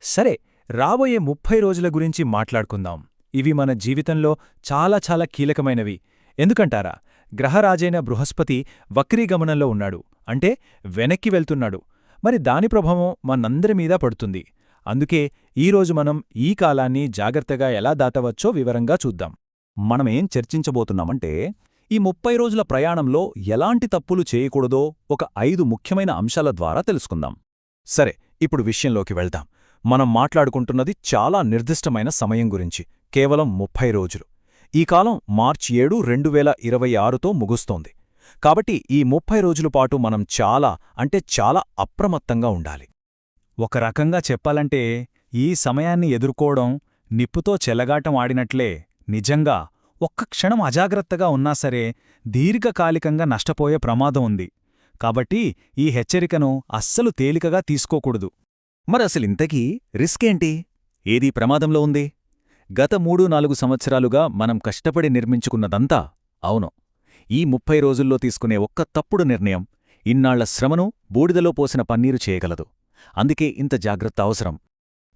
సరే, రాబోయే 30 రోజుల గురించి మాట్లాడుకుందాం. ఇవి మన జీవితంలో చాలా కీలకమైనవి. ఎందుకంటారా? గ్రహరాజైన బృహస్పతి వక్రీగమనంలో ఉన్నాడు, అంటే వెనక్కి వెళ్తున్నాడు. మరి దాని ప్రభావం మనందరి మీద పడుతుంది. అందుకే ఈరోజు మనం ఈ కాలాన్ని జాగ్రత్తగా ఎలా దాటవచ్చో వివరంగా చూద్దాం. మనమేం చర్చించబోతున్నామంటే, ఈ 30 రోజుల ప్రయాణంలో ఎలాంటి తప్పులు చేయకూడదో ఒక 5 ముఖ్యమైన అంశాల ద్వారా తెలుసుకుందాం. సరే, ఇప్పుడు విషయంలోకి వెళ్దాం. మనం మాట్లాడుకుంటున్నది చాలా నిర్దిష్టమైన సమయం గురించి, కేవలం 30 రోజులు. ఈ కాలం మార్చి 7, 2026తో ముగుస్తోంది. కాబట్టి ఈ 30 రోజుల పాటు మనం చాలా అప్రమత్తంగా ఉండాలి. ఒక రకంగా చెప్పాలంటే, ఈ సమయాన్ని ఎదుర్కోవడం నిప్పుతో చెలగాటం ఆడినట్లే. నిజంగా ఒక్క క్షణం అజాగ్రత్తగా ఉన్నా సరే దీర్ఘకాలికంగా నష్టపోయే ప్రమాదం ఉంది. కాబట్టి ఈ హెచ్చరికను అస్సలు తేలికగా తీసుకోకూడదు. మరసలింతకీ రిస్కేంటి? ఏదీ ప్రమాదంలో ఉంది? గత 3-4 సంవత్సరాలుగా మనం కష్టపడి నిర్మించుకున్నదంతా, అవును, ఈ 30 రోజుల్లో తీసుకునే ఒక్క తప్పుడు నిర్ణయం ఇన్నాళ్ల శ్రమను బూడిదలో పోసిన పన్నీరు చేయగలదు. అందుకే ఇంత జాగ్రత్త అవసరం.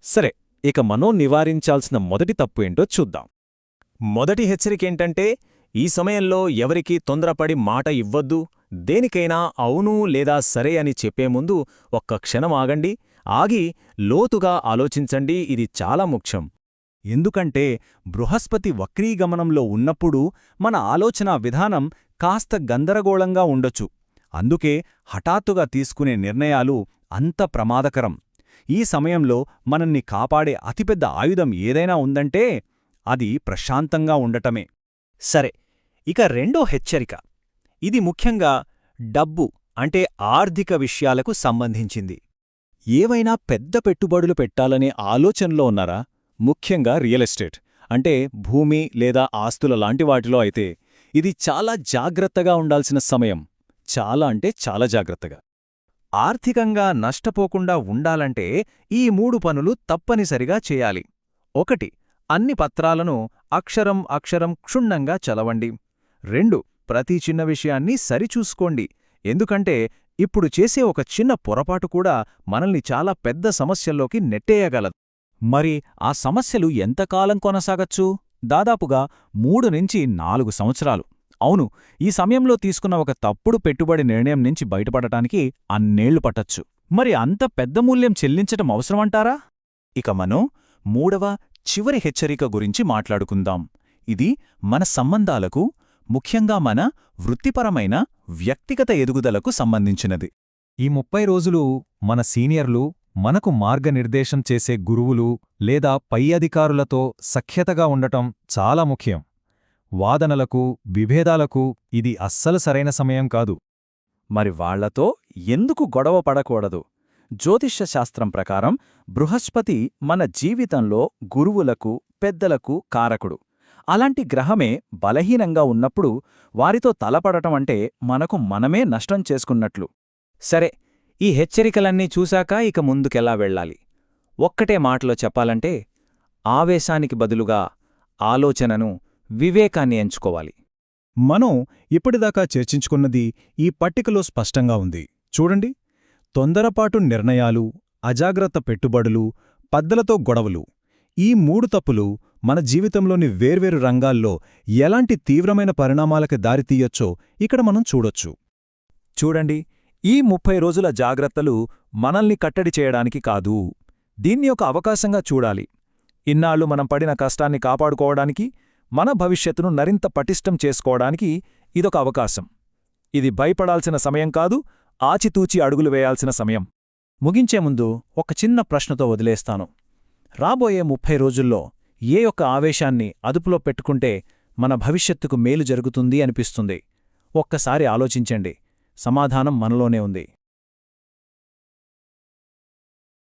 సరే, ఇక మనం నివారించాల్సిన మొదటి తప్పు ఏంటో చూద్దాం. మొదటి హెచ్చరికేంటంటే, ఈ సమయంలో ఎవరికీ తొందరపడి మాట ఇవ్వద్దు. దేనికైనా అవును లేదా సరే అని చెప్పే ముందు ఒక్క క్షణం ఆగండి. ఆగి లోతుగా ఆలోచించండి. ఇది చాలా ముఖ్యం. ఎందుకంటే బృహస్పతి వక్రీగమనంలో ఉన్నప్పుడు మన ఆలోచనా విధానం కాస్త గందరగోళంగా ఉండొచ్చు. అందుకే హఠాత్తుగా తీసుకునే నిర్ణయాలు అంత ప్రమాదకరం. ఈ సమయంలో మనల్ని కాపాడే అతిపెద్ద ఆయుధం ఏదైనా ఉందంటే అది ప్రశాంతంగా ఉండటమే. సరే, ఇక రెండో హెచ్చరిక. ఇది ముఖ్యంగా డబ్బు అంటే ఆర్థిక విషయాలకు సంబంధించింది. ఏవైనా పెద్ద పెట్టుబడులు పెట్టాలనే ఆలోచనలో ఉన్నారా? ముఖ్యంగా రియల్ ఎస్టేట్ అంటే భూమి లేదా ఆస్తుల లాంటి వాటిలో అయితే ఇది చాలా జాగ్రత్తగా ఉండాల్సిన సమయం. చాలా జాగ్రత్తగా. ఆర్థికంగా నష్టపోకుండా ఉండాలంటే ఈ 3 పనులు తప్పనిసరిగా చేయాలి. 1. అన్ని పత్రాలను అక్షరం క్షుణ్ణంగా చదవండి. 2. ప్రతి చిన్న విషయాన్ని సరిచూసుకోండి. ఎందుకంటే ఇప్పుడు చేసే ఒక చిన్న పొరపాటు కూడా మనల్ని చాలా పెద్ద సమస్యల్లోకి నెట్టేయగలదు. మరి ఆ సమస్యలు ఎంతకాలం కొనసాగచ్చు? దాదాపుగా 3-4 సంవత్సరాలు. అవును, ఈ సమయంలో తీసుకున్న ఒక తప్పుడు పెట్టుబడి నిర్ణయం నుంచి బయటపడటానికి అన్నేళ్లు పట్టచ్చు. మరి అంత పెద్ద మూల్యం చెల్లించటం అవసరమంటారా? ఇక మనం మూడవ చివరి హెచ్చరిక గురించి మాట్లాడుకుందాం. ఇది మన సంబంధాలకు, ముఖ్యంగా మన వృత్తిపరమైన వ్యక్తిగత ఎదుగుదలకు సంబంధించినది. ఈ 30 రోజులు మన సీనియర్లు, మనకు మార్గనిర్దేశం చేసే గురువులు లేదా పై అధికారులతో సఖ్యతగా ఉండటం చాలా ముఖ్యం. వాదనలకు, విభేదాలకు ఇది అస్సలు సరైన సమయం కాదు. మరి వాళ్లతో ఎందుకు గొడవ పడకూడదు? జ్యోతిష్య శాస్త్రం ప్రకారం బృహస్పతి మన జీవితంలో గురువులకు, పెద్దలకు కారకుడు. అలాంటి గ్రహమే బలహీనంగా ఉన్నప్పుడు వారితో తలపడటమంటే మనకు మనమే నష్టం చేసుకున్నట్లు. సరే, ఈ హెచ్చరికలన్నీ చూశాక ఇక ముందుకెలా వెళ్ళాలి? ఒక్కటే మాటలో చెప్పాలంటే, ఆవేశానికి బదులుగా ఆలోచనను, వివేకాన్ని ఎంచుకోవాలి. మనం ఇప్పటిదాకా చర్చించుకున్నది ఈ పట్టికలో స్పష్టంగా ఉంది. చూడండి, తొందరపాటు నిర్ణయాలు, అజాగ్రత్త పెట్టుబడులు, పద్దలతో గొడవలు, ఈ 3 తప్పులు మన జీవితంలోని వేర్వేరు రంగాల్లో ఎలాంటి తీవ్రమైన పరిణామాలకు దారితీయొచ్చో ఇక్కడ మనం చూడొచ్చు. చూడండి, ఈ 30 రోజుల జాగ్రత్తలు మనల్ని కట్టడి చేయడానికి కాదు, దీన్ని ఒక అవకాశంగా చూడాలి. ఇన్నాళ్లు మనం పడిన కష్టాన్ని కాపాడుకోవడానికి, మన భవిష్యత్తును మరింత పటిష్టం చేసుకోవడానికి ఇదొక అవకాశం. ఇది భయపడాల్సిన సమయం కాదు, ఆచితూచి అడుగులు వేయాల్సిన సమయం. ముగించే ముందు ఒక చిన్న ప్రశ్నతో వదిలేస్తాను. రాబోయే 30 రోజుల్లో ఏ ఒక్క ఆవేశాన్ని అదుపులో పెట్టుకుంటే మన భవిష్యత్తుకు మేలు జరుగుతుంది అనిపిస్తుంది? ఒక్కసారి ఆలోచించండి. సమాధానం మనలోనే ఉంది.